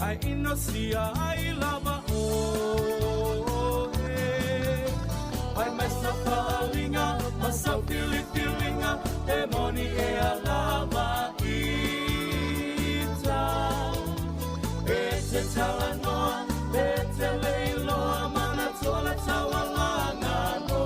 ai inosia ai lava o ai mai sa paulinga masa pili-pilinga e moni e a lava ita e te talanoa e te leiloa mana tola tawalanga no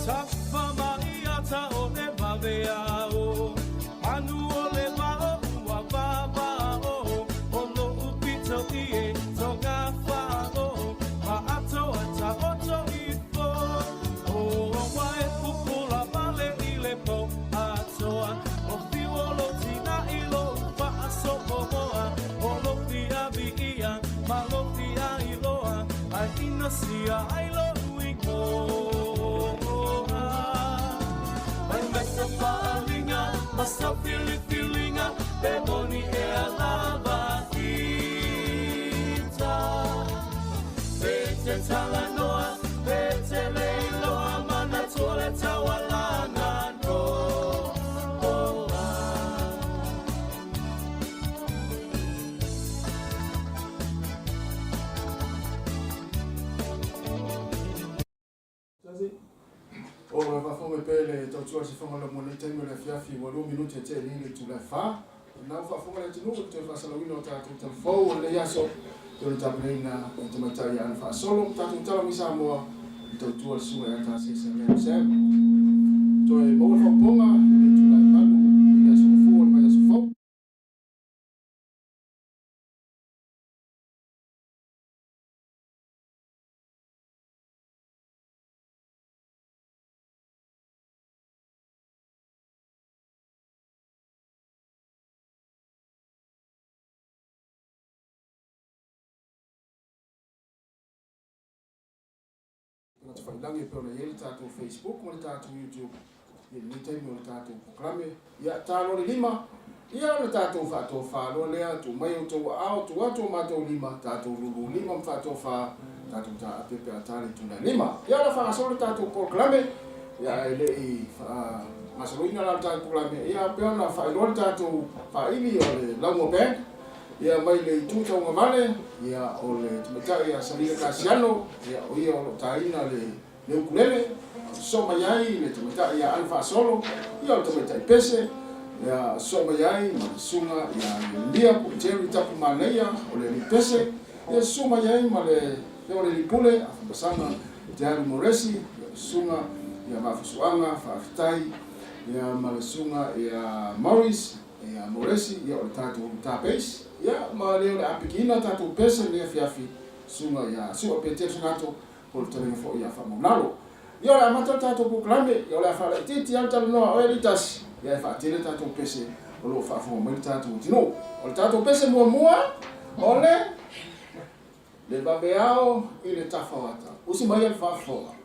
Tapa mariata o e baveao anu o le vao ua vavao o lo upito ie toga fao ma ato ata oto ifo o wae pupula vale i le po atoa o fiwo lo tina i lo pa aso moa o lo fia vi ia ma lo fia i loa ai inosia ai lo uingo Masa pili-pilinga Pemoni e a lava ita Pete talanoa Pete leiloa Mana tole tawalanga no O va fome pele to tua se fonga la mona temo le fiafi wa 2 minuti te ni tu la fa na fa fonga le tinu te fa sala wino ta tu fo le yaso to le tabrina to matai an fa solo ta tu tala mi Sāmoa to tua su e ta se se le se to e mo fo ponga tu la palu le so fo ma so fo te whailangi pe ona ele tātou Facebook, mo le tātou YouTube, i le tei mo le tātou proklame, ia tālo le lima, ia le tātou whātou whāloa lea, tu mai o tau ao, tu ato mātou lima, tātou lulu lima, mwhātou whā, tātou tā apepe a tāle tuna lima. Ia la whāso le tātou proklame, ia e le i masaroina la tātou proklame, ia peona whailoa le tātou whaili o le Laungo Band, ia mai le tūtau ngamane, ia o le tumetai a Salina Kasiano, ia o ia o lo taina le ukulele, so mai ai le tumetai a Alfa Solo, ia o le tumetai pese, ia so mai ai ma le sunga ia le lia pu teri tapu maneia o le pese, ia so mai ai ma le le lipule, a whambasanga te Ari Moresi, ia sunga, ia mafusuanga, whaafitai, ia ma le sunga ia Morris, ia Moresi, ia o le tātou tāpeis, ia ma leo le apikina tātou pese lea fiafi sunga ia sua pete sangato po le talenga fo ia whamonalo. Ia o le amata tātou proklame, ia o le awhala titi al tala noa o elitas, ia e whaatele tātou pese o lo whaafonga mai tātou tino. O le tātou pese mua o le babeao i le tawhawata. Usi mai al whaafonga.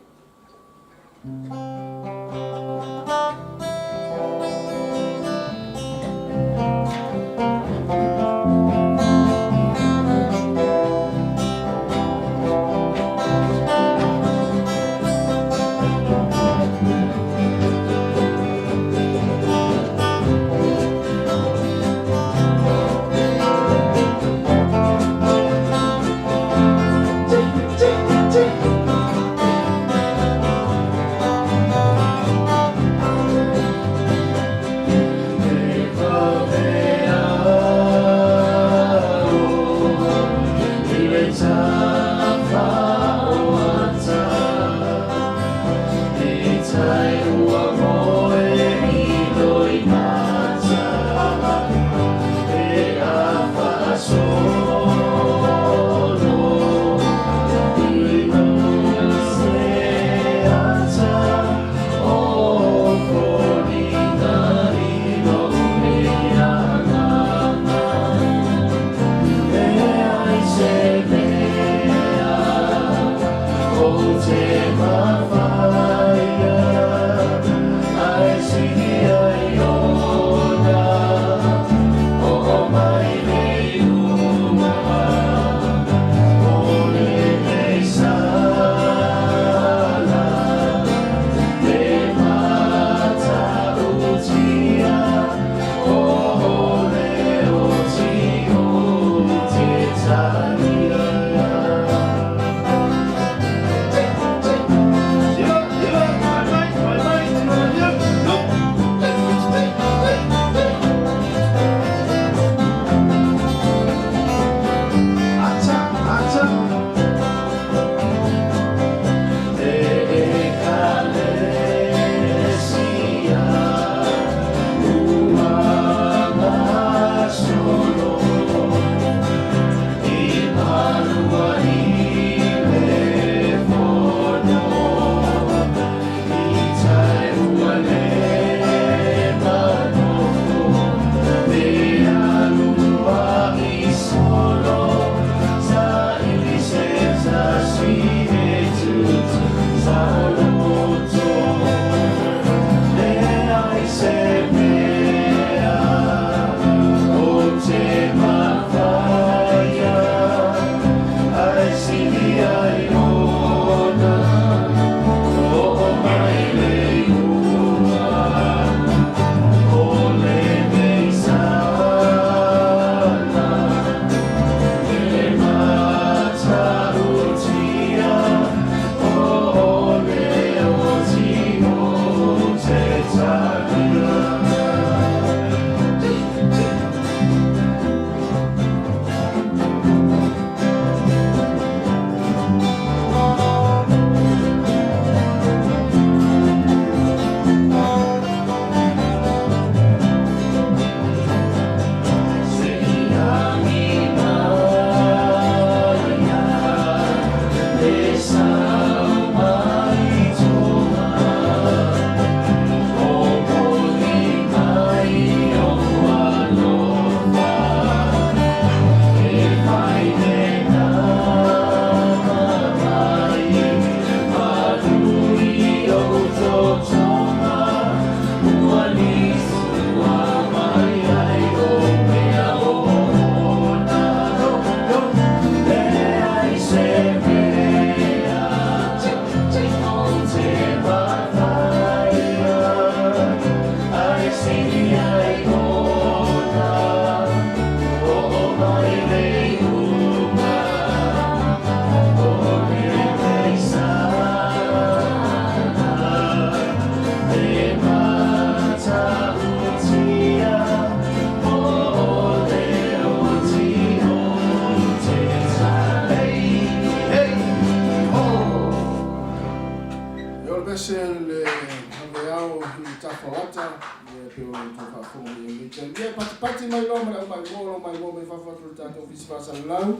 peo le tu whaafonga i le te. Ia pati mai lo mai mai whawhatu tātou visi whasana lau.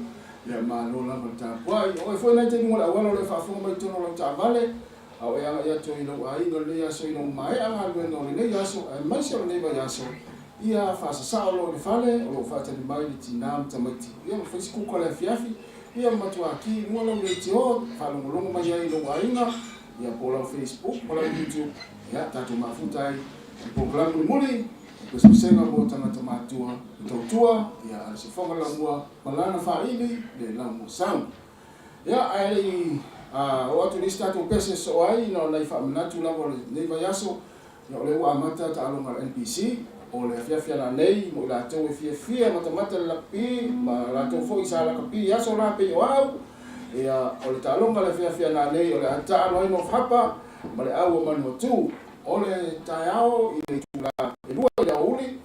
Ia mālo lama tāpuai. O e whoi nei te ngora awala le whaafonga mai tono lau tā vale. Au e anga ia to ino ai no le aso ino mai anga alwe no le aso. E mai se o le vai aso. Ia whasa sao lo le whale. O lo whatani mai le tinam tamaiti. Ia ma whaisi kuka le fiafi. Ia matua ki mua lau le te o. Whalongolongo mai ai no ainga. Ia po lau Facebook, po lau YouTube. Ia tātou mafutai. Program muli. Pesepesega mo Tagata Matutua Matutua ia se fonga la mua malana faili le la mo sound ia ai o atu lista to pese so ai no lai fa manatu la mo nei vai aso ia le wa mata ta alonga NPC o le fia na nei mo la to fia mata la pi ma la to foi sa la pi ia so la pe au ia o le ta alonga le fia na nei o le ata no no fapa ma le au man mo tu o le taiao i le tula e lua i le auli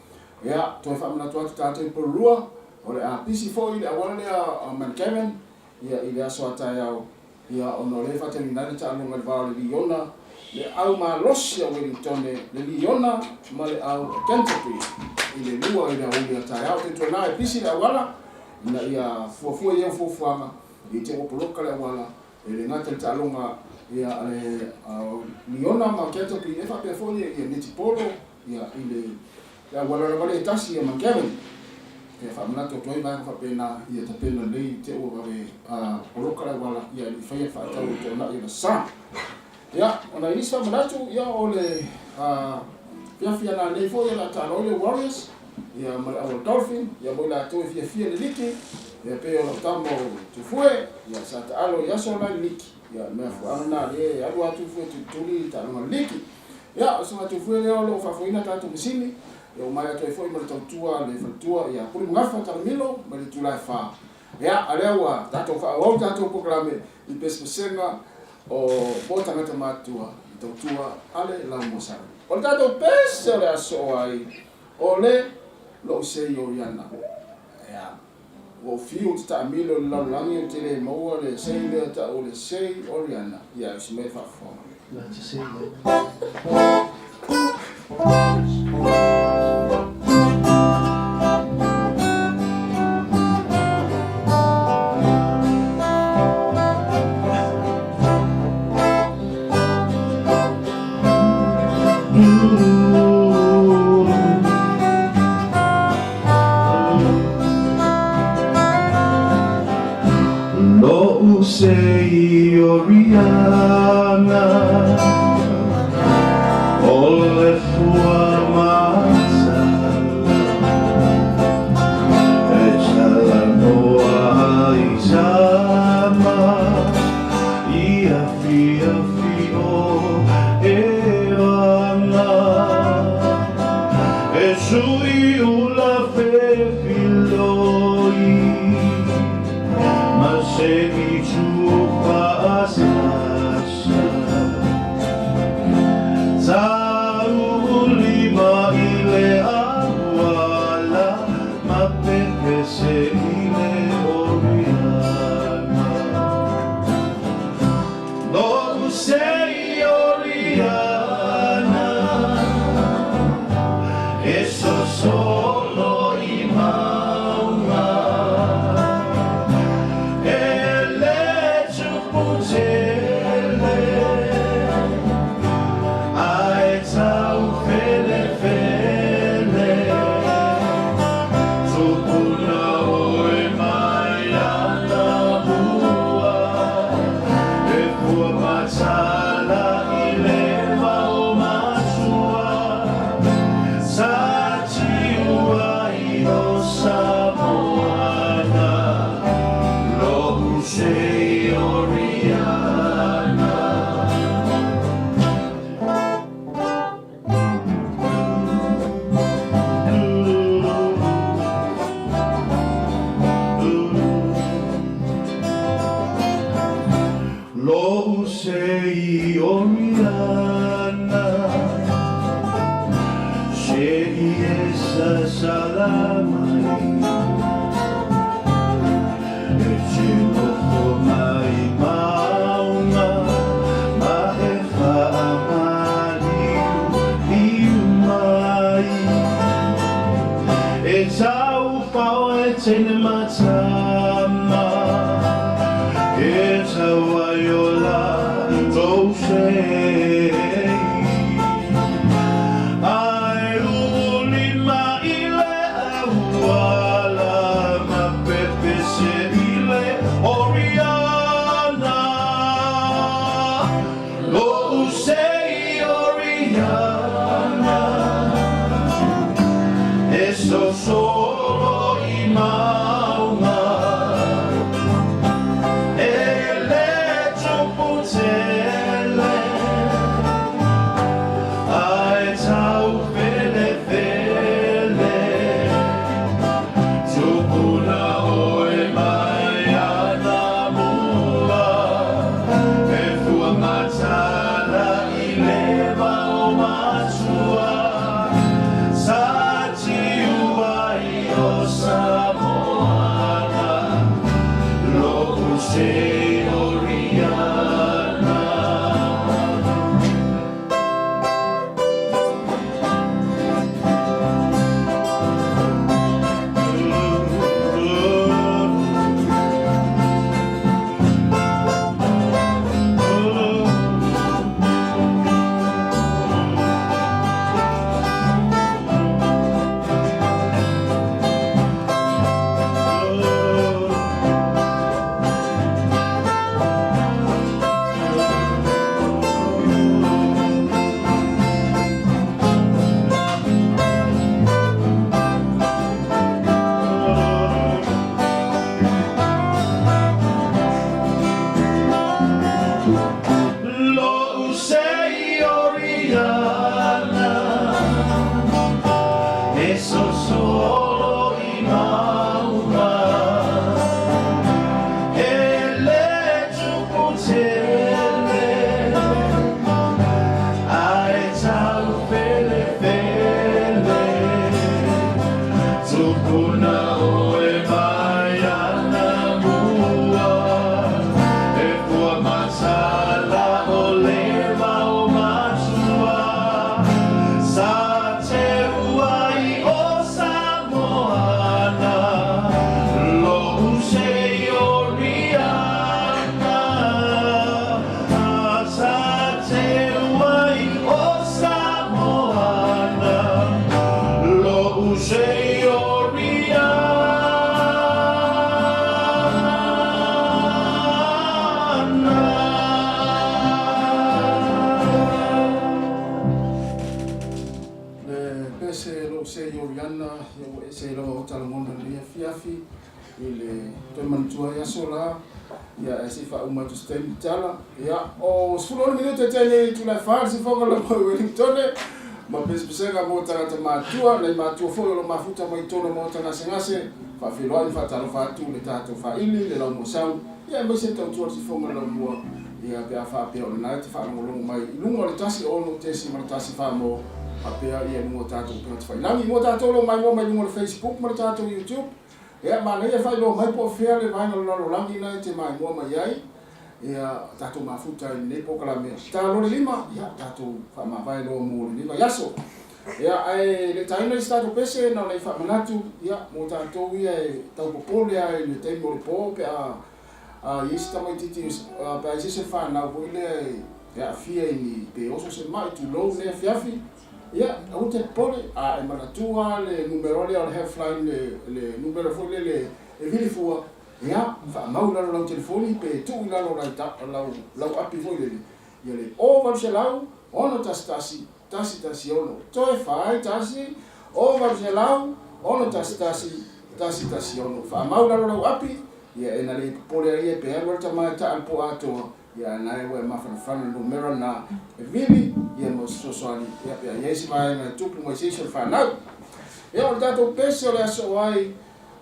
ia toi whamanatu atu tātou porurua o le a pisi fo i le awala lea man Kevin ia i le aso a taiao ia ono le whatani nani ta alunga le vao le liona le au ma losi a Wellington le liona ma le au Kentucky i le lua i le auli a taiao te tona e pisi le awala ina ia fuafua ia fuafuanga i te opoloka le awala e le ngata le ta alunga ia le liona ma Kentucky e whape foni ia niti polo ia i le wala wale tasi ia man Kevin e whamanatu toi vai whape na ia ta pena nei te o wale poloka le wala ia i whaia whaatau tona i na sa ia ona i nisa manatu ia o le fiafia na nei fo ia la talo le Warriors ia ma le awal Dolphin ia mo la toi fia le liki ia pe o tamo tu fue ia sa ta alo ia so la liki ia me fuana le alu atu fu tuli ta no liki ia so atu fu le lo fa fuina ta tu misini ia o mai atu foi mo tua le fatua ia puli ngafa ta milo ma le tula fa ia alewa ta to fa o ta to programe i Pesepesega o po Tagata Matutua tua ale la mosa o ta to pese le aso ai o le lo se yo yana ia o fiu ta milo la langi o tele mo le sei le ta o le sei oriana ia se me fa fo la te sei sei oriana ole fua masa e chala noa i sama ia fia fio e vana e sui ula fe filoi ma se Matutua ya sola ya sifa umatu stem tala ya o sulo minuto tele tu la farsi foga la Wellington ma Pesepesega mo Tagata Matutua na Matutua fo lo mafuta mo itono mo tana sengase fa filoi fa talo fa tu le tato fa ili le lo mo sau ya mo se tau si fonga lo mo ya pe fa pe o na te fa mo lo mai lungo le tasi o no te si mo tasi fa mo a pe ya mo tato pe fa na mi mo tato lo mai mo mai mo Facebook mo tato YouTube ya mana ia fai lo mai po fea le vai no lo langi na te mai mo mai ai ya tato mafuta ne po kala me ta lo lima ya tato fa ma vai lo mo lima yaso ya ai le taino le stato pese na le fa manatu ya mo tato ia tau popole ai le tempo le po pe a yista mai titi pa ese fa na po le ya fia ni pe oso se mai tu lo ne fiafi ya aute pole a Matutua le numero le al headline le numero fo le vili fua ya fa maula lo telefoni pe tu ila lo raita la api fo le ya le over se lau ono tasi ono to fai tasi over se lau ono tasi ono fa maula lo api ya ena le pole ia pe lo tama ta al po ato ya na we mafana numero na vili ia mo sosali ia yesi mai na tupu mo session fanau ia o tato pese le aso ai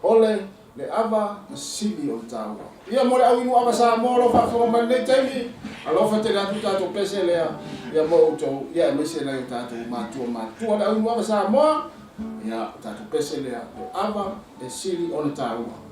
ole le ava sili o tawa ia mo le awinu ava Sāmoa lo fa fo mane temi alo fa te la tato pese le ia mo to ia me se na tato Matutua le awinu ava Sāmoa ia tato pese le ava sili o tawa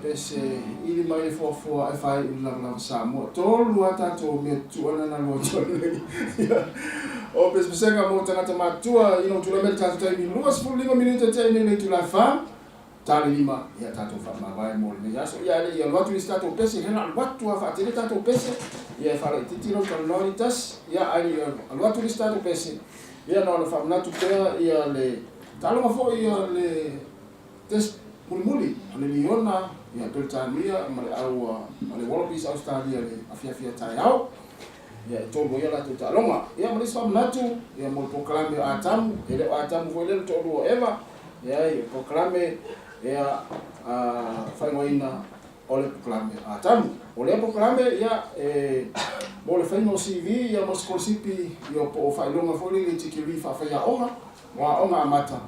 pese ili mai fo e fai la Sāmoa. Tolu ata to me tuana na lo tole. O Pesepesega mo Tagata Matutua ino tula me tatu tai luas 5 minuto tai ne tu la fam. Tali lima ya tatu fam vai mo le ya so ya le ya watu listato pese hena watu afa tele tatu pese ya fala titiro kaloritas ya ali watu listato pese ya no la fam na tu ya le talo ma fo ya le test muli le liona ya Britania male au male Wallabies Australia le afia tai au ya to boya la to alonga ya male fam natu ya mo proclame atam ele atam vo le to do eva ya proclame ya fainoina ole proclame atam ole proclame ya mo le faino CV ya mo skolsipi yo po failonga fo le tikiri fa ya onga amata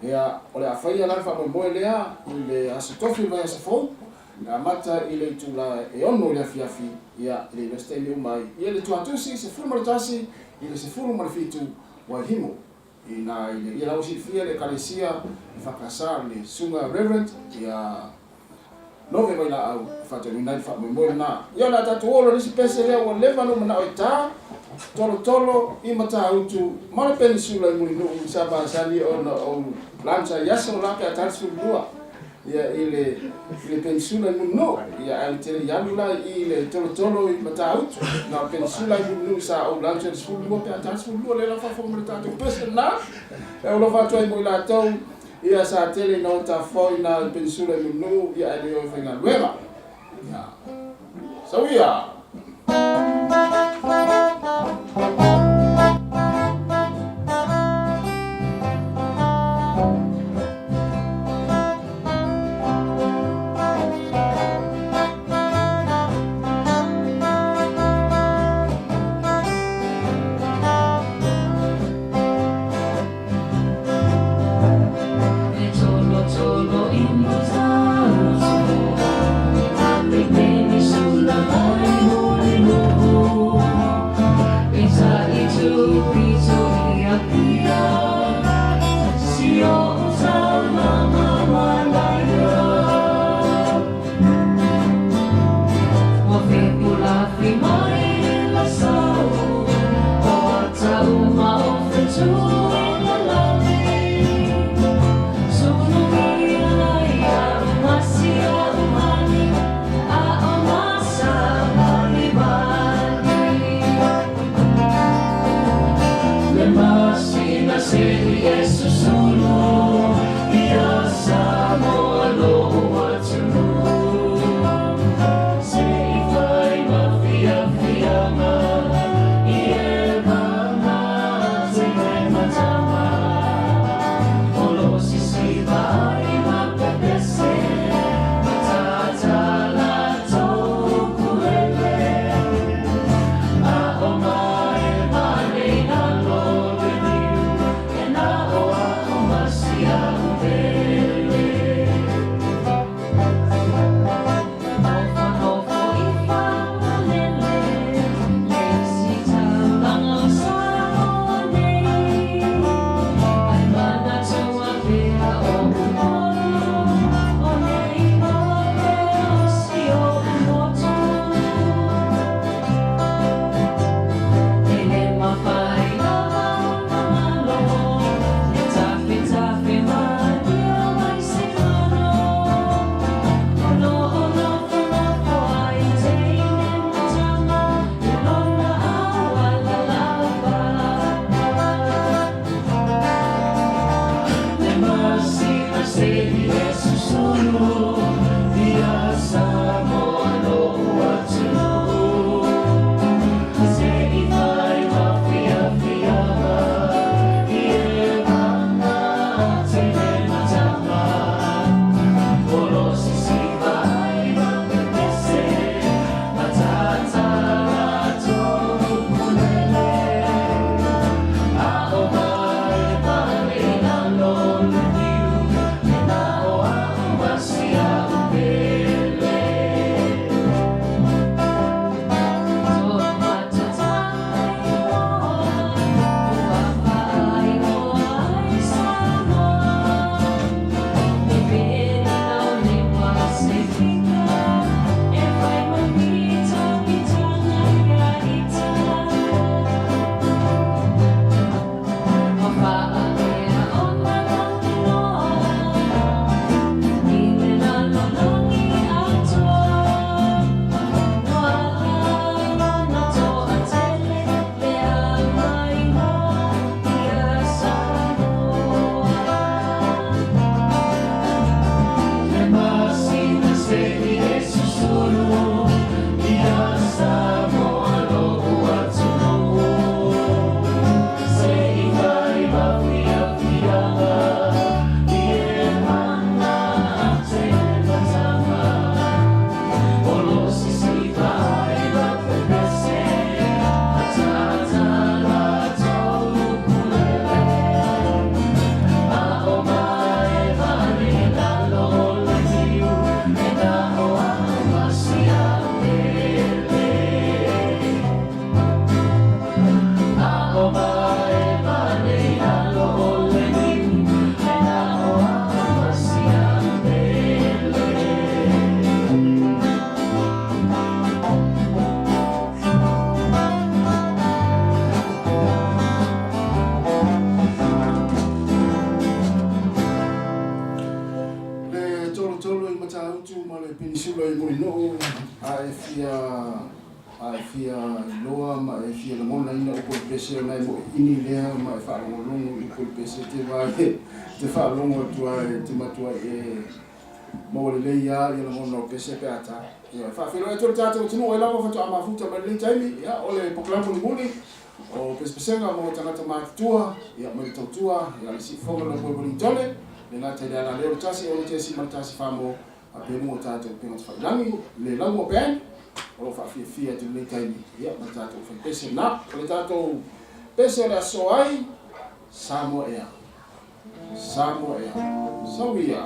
ya ole afaya la fa mo lea ile asitofi va sa fo na mata ile tula e ono le fiafi ya le steli mai ile tu atusi se fulma tasi ile se fulma fitu wa himo ina ile la usi fia le kalesia fa kasar le sunga reverend ya nove vai la au fa te unai fa mo na ya la tatu olo ni pese le o leva no na oita tolo i mata utu mala peninsula mo no saba sali on lancha yaso la pe atarsu lua ya ile peninsula mo no ya altele yamula ile tolo i mata utu na peninsula mo no sa o lancha su lua pe atarsu lua le la fa fo mo tatu pese na e o lo fa toi mo la tau ia sa tele no ta foi na peninsula mo no ya ile o fa na luema ya so ya Samoa, fia loa ma e fia la mona ina o kol pese na mo ini lea ma e fa longo i kol pese te vai te fa longo tua te matua e mo le ia ia la mona o pese pe ata ia fa filo e tō tātou tino e lava fatu ama futa ma le taimi ia o le poklamo ni muli o Pesepesega mo Tagata Matutua ia mo tautua ia le si fonga na mo ni tole le na te ala le tasi o te si matasi famo a pe mo tātou pe mo whailangi le lango pen o fa fia te le taimi ia ma tātou fa pese na le tātou pese la soai Sāmoa ia Sawia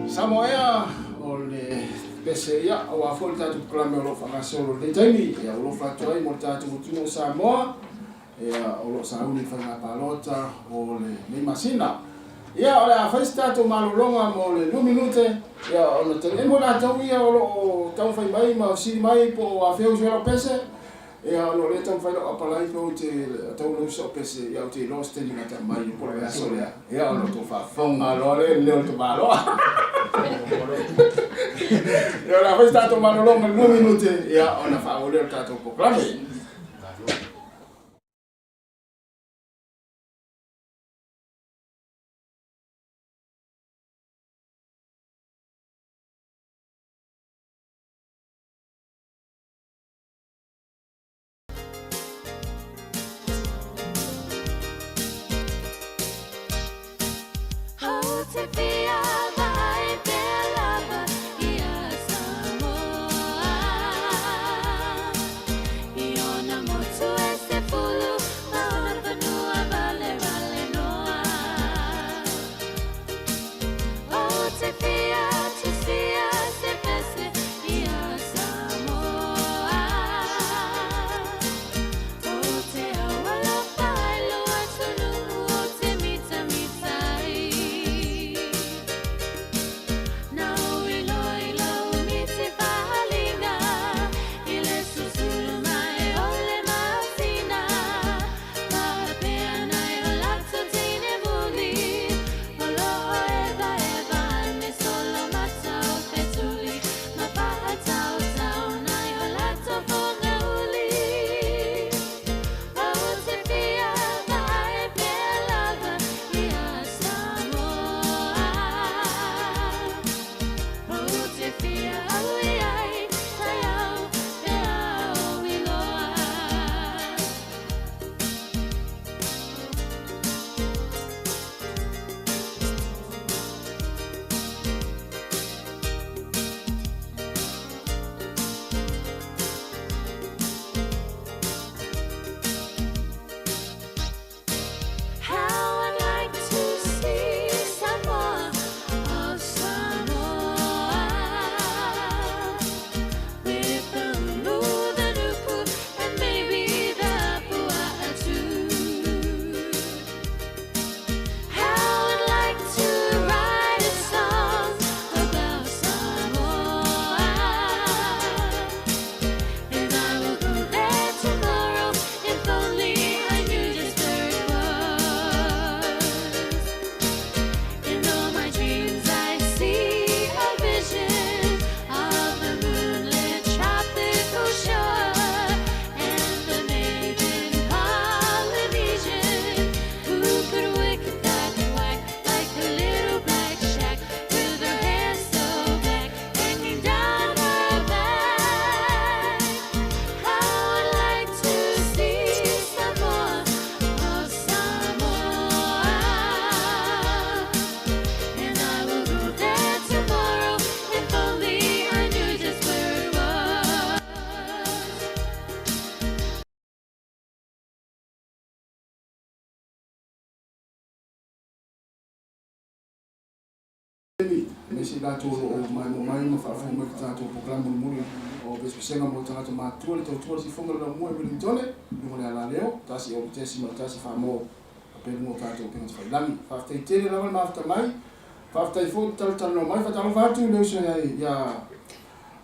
Samoa o le pese ia o a fol tatu klame o lo whakasolo le taimi ia o lo whatuai mo tatu mutuno Sāmoa ia o lo sauni whanga palota o le me masina ia o le a whaisi tatu malolonga mo le 2 minute ia o le tele mo la tau ia o lo tau whai mai ma o siri mai po a wheu zero pese ia o lo le tau whai lo apalai po te tau lo so pese ia o te lo steli na ta mai po le aso ia o lo to whafonga lo le leo to maloa ia o la whaisi tatu malolonga 2 minute ia o na whaole o tatu po klame si dato o mai ma fa fu mai tanto proclamo muri o Pesepesega mo Tagata Matutua le tautua si fonga la mo e militone mo le ala leo tasi o tesi ma tasi Sāmoa pe mo tato pe mo failami fa te tele la ma fa mai fa ta fo tal no mai fa tal fa tu le so ya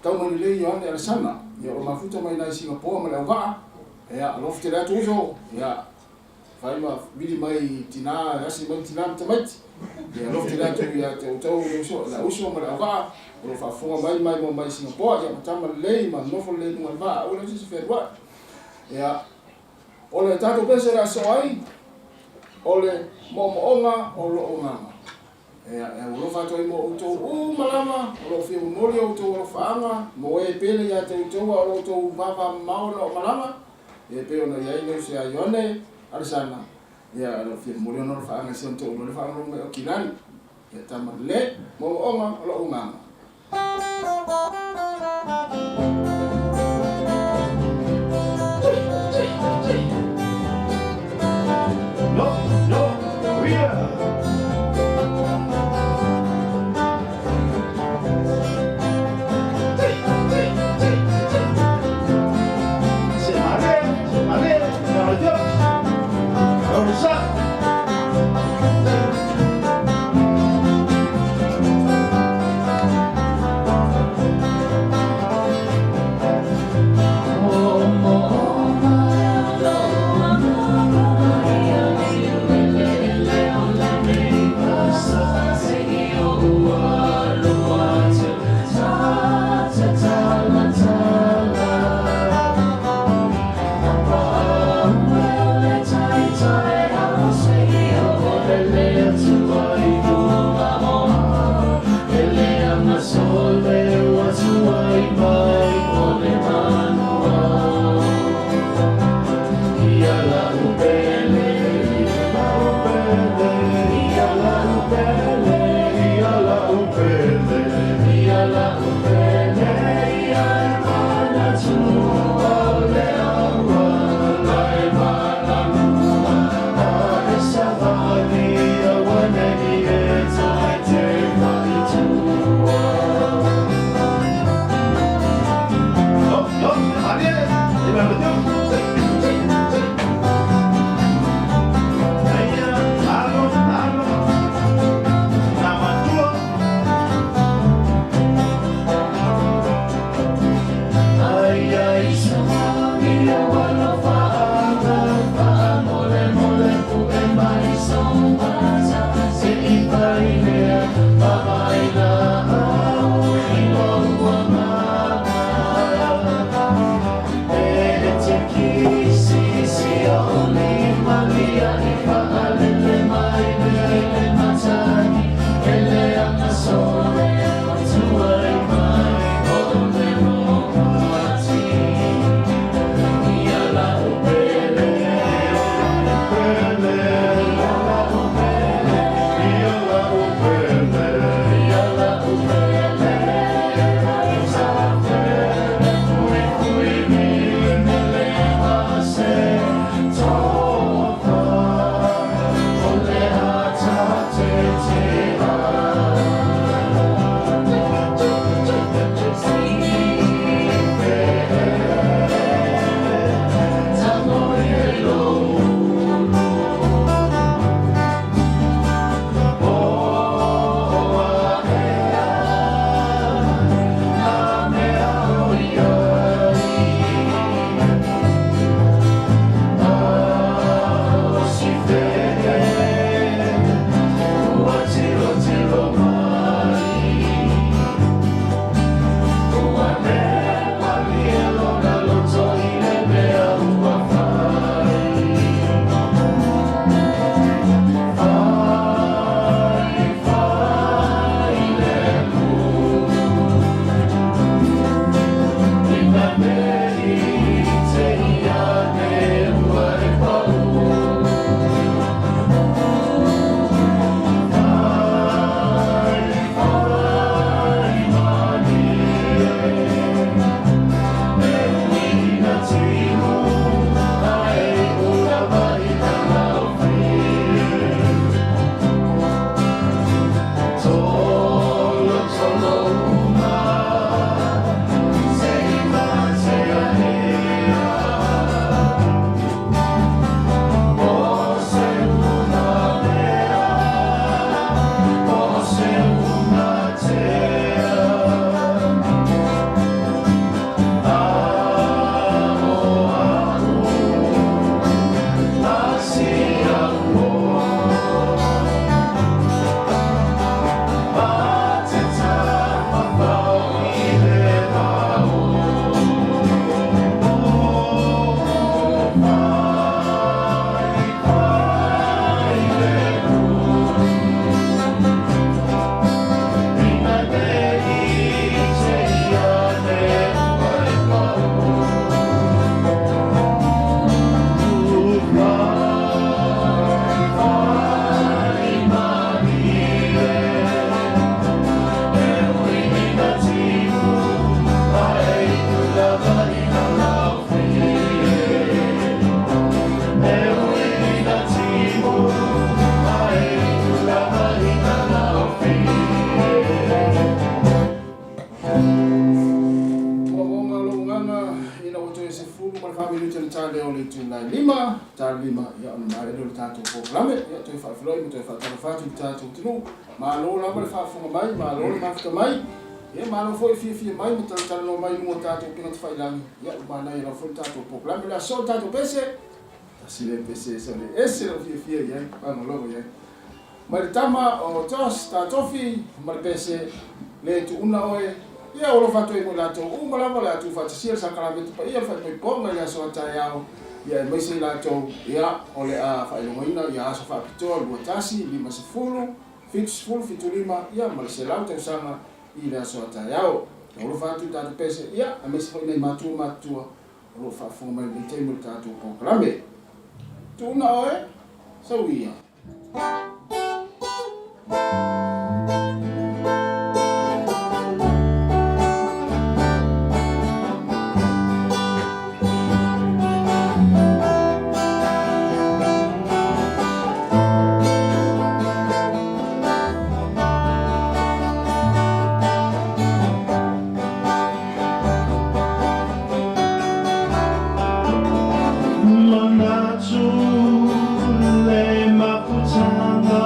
tau mo le yo ane ala sana ya o ma futa mai na Singapore ma le va ya lo fte la tu so ya fai ma vidi mai tina asi mai tina tamai ya lo fte la tu ya te tau so la uso ma le va o fa fo mai mo mai Singapore ya tama le ma no fo le no va o le si fe wa ya o le tato pese la so ai o le mo'oonga o lo'o ngama. E ulo whātoi mo utou malama, o lo whiu mori o utou o whaanga, mo e pele ia te utoua o utou vava maona o malama, e pe ona iai neu se a ione, arisana, ia lo whiu mori o noro whaanga se utou o le whaanga o kinani, ia tamar le, mo'oonga o lo'o ngama. Take le family tele tale o le tuna lima tale lima ia ona mare le tato programe ia toi fa floi mo toi fa tala fatu tato tinu ma lo la le fa funga mai ma lo ma fta mai ia ma lo foi fia mai mo tala no mai mo tato pina te fai langi ia ma na ia fo tato programe la so tato pese ta sile pese so le ese lo fia ia pa no lo ia ma le tama o tos tato fi ma le pese le tu una oe ia o lo fatu e mo lato u malama la tu fatu sia sacramento pa ia fatu e ponga ia so taiao ia mai se lato ia o le a fa lo ina ia so fa pito lo tasi lima se fulu fitu lima ia ma se lato sama ia so taiao o lo fatu ta pese ia a me se foi nei Matutua o lo fa fu mai le temo tato proclame tu na oe so ia Manatu le maputanga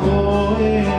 oe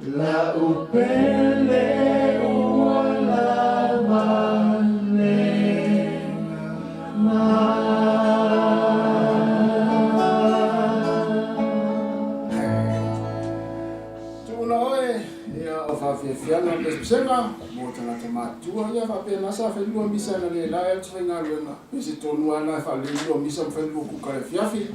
La upele wala mane Tuna oe, ia o whawhiawhiana Pesepesega, mō Tagata Matutua, ia whapena sa whenua misa na le lai atu whainga luenga. Pese tonu ana whalelua misa mwhenua kukare whiawhi,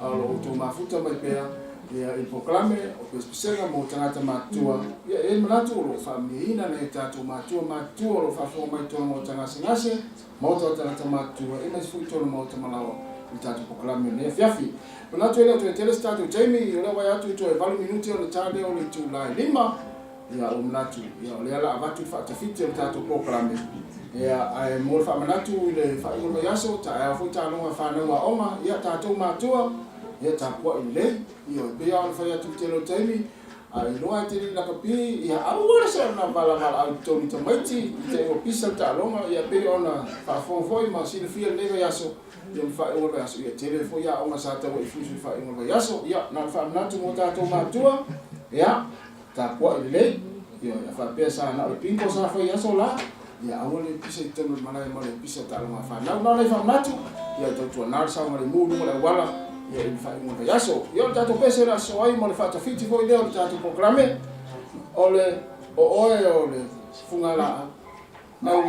alo o tō mafuta mai pēr, ia i proklame o Pesepesega mō Tagata Matutua. Ia e manatu o lo whameina na e tātou Matutua, Matutua o lo whawhua mai tōna mō Tagata mō Tagata Matutua, e mai fui tōna mō Tamalawa. I tātou proklame ne whiawhi. Manatu e leo tō e tele tātou Jamie, o leo wai atu i tō e 8 minuti o le tāle o le tūlai 5. Ia o manatu, ia o le ala avatu whaatawhiti o le tātou proklame. Ia ai mō le whamanatu i le whaingono yaso, ta ea fui tālonga whanau a oma, ia tātou Matua, ia tāpua i lei, ia o pia o le whai atu i tele o Jamie, ai noa e tele naka pi, ia aua se ona wala au tōni tamaiti, i te o pisa tālonga, ia pia o na whawhongwhoi ma sina fia nega yaso, ia whaingono yaso, ia tele fo ia o ma sātau i fusu whaingono yaso, ia na whamanatu mō tātou Matua, ia tāpua i lei, ia whapea sa na o pinko sa whai yaso la, ia aua le pisa i tonu malai ma le pisa tālonga whanau, na le whamanatu, ia tautua nāra sa ma le mūru ma le wala, ia i whaingono yaso, ia o tātou pese la so ai ma le whaatawhiti fo i leo le tātou proklame, o le o oe o le whungala au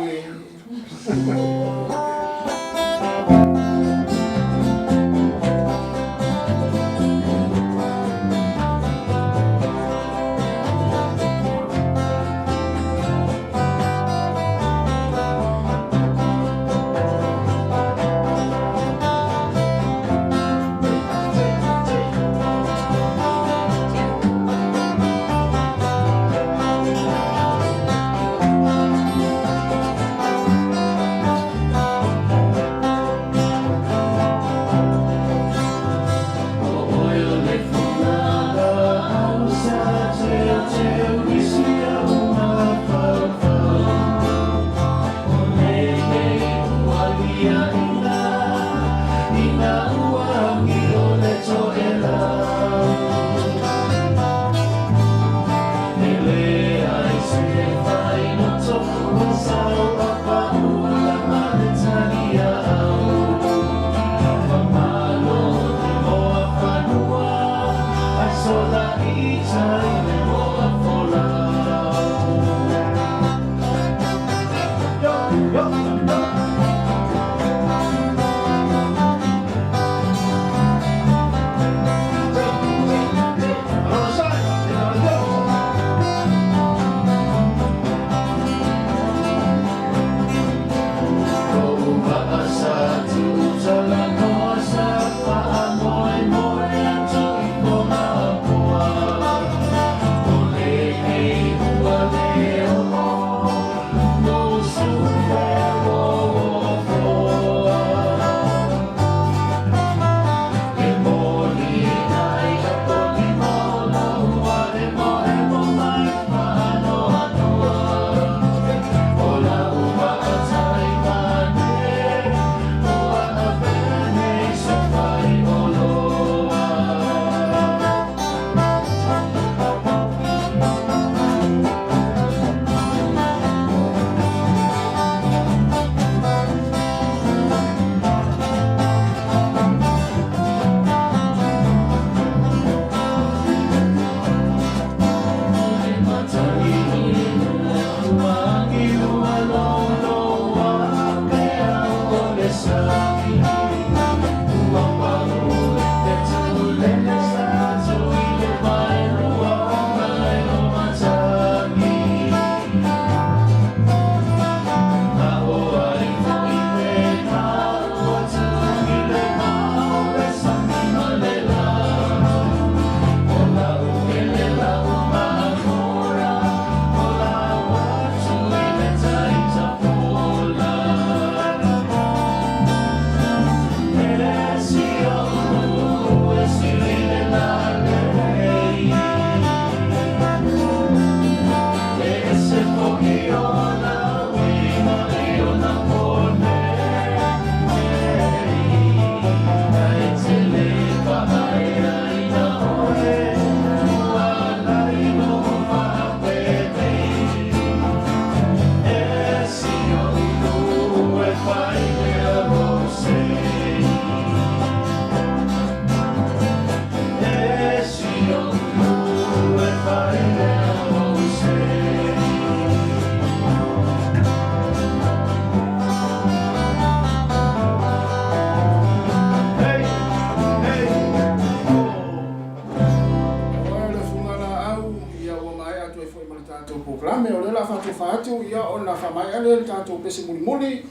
mo le tātou proklame o le la whatu ia o na whamai ale le tātou pese muli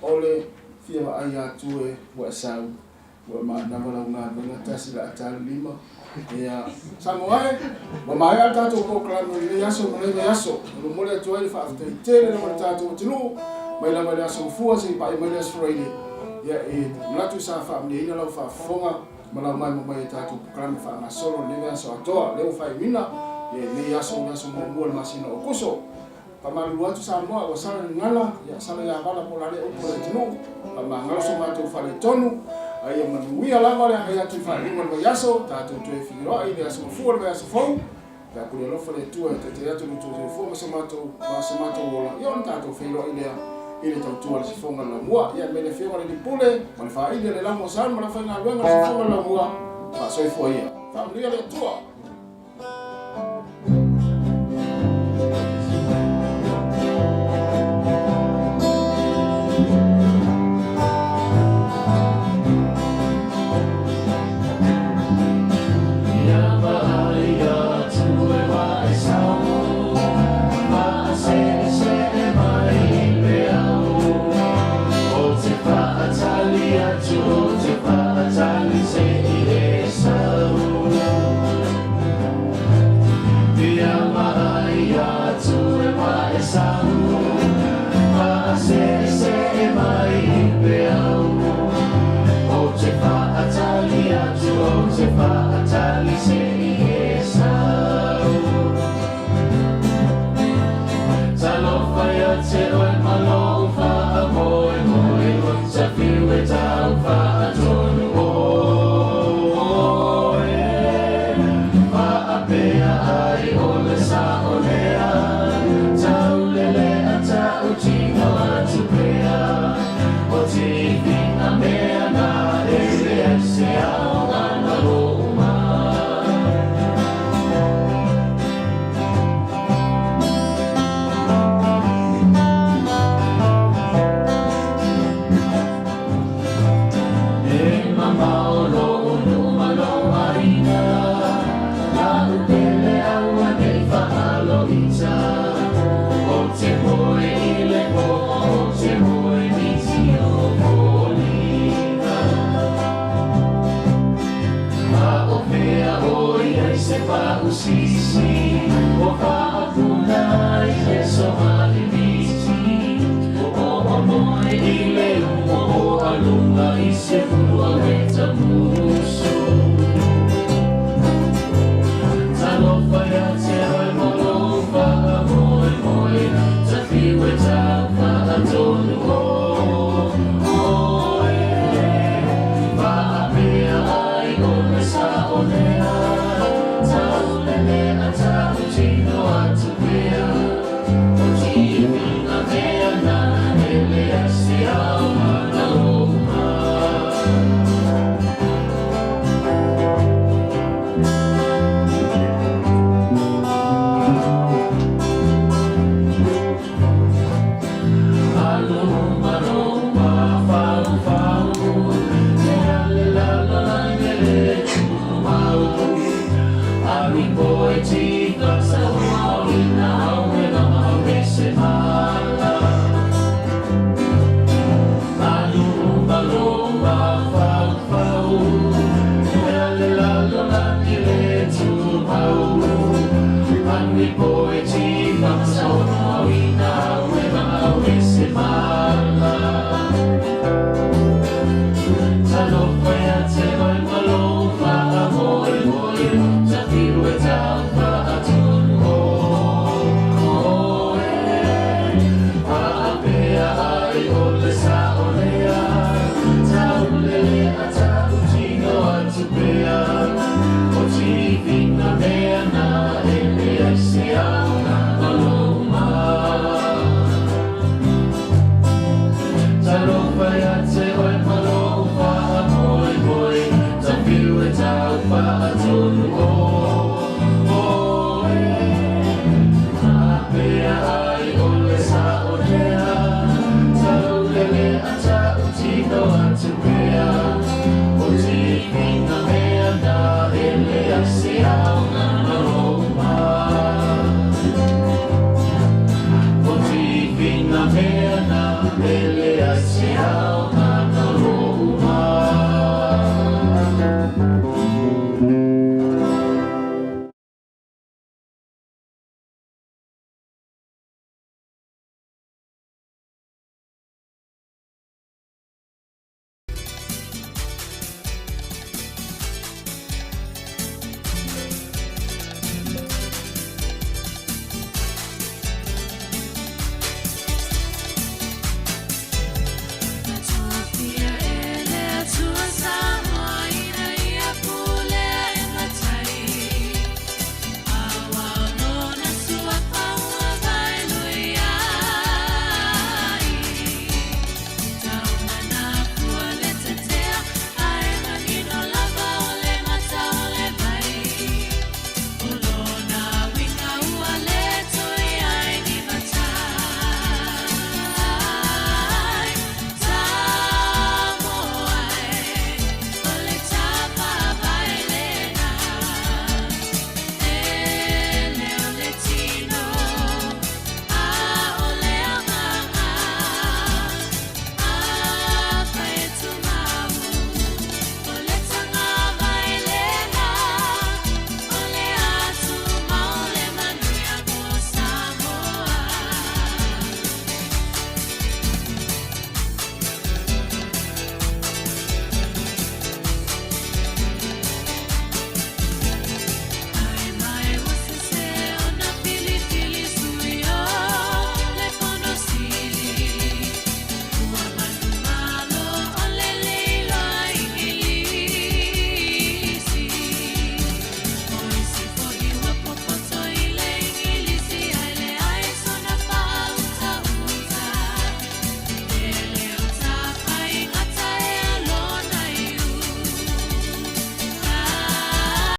o le fia wa ai atu e wa sau wa mana wala unga wenga tasi la atari lima ia Sāmoa wa mai al tātou proklame le yaso mo le yaso o mo le atu e le whaaftai tele le mo le tātou tinu mai la mai aso fua se pa mai le Australia ia e latu sa wha mne ina lau whaafonga malau mai tātou proklame wha ma solo le aso atoa leo whai mina le yaso mo le masina o kuso pa malu atu Sāmoa o sala ngala ya sala ya bala po la le o po le tinu pa mangalo so matu fale tonu ai manuia lava le ai atu fa ringo le yaso tatu tu e figiro ai le aso fu le aso fo ta ku le fo le tu e te atu tu e fo so matu ola io non tatu filo ile tu le fo la mua ya me le fio le pule ma fa ile le la mo sal ma la fa na luenga le fo la mua pa so fo ia fa le tua Talo faya te oi malo fa Familia Sia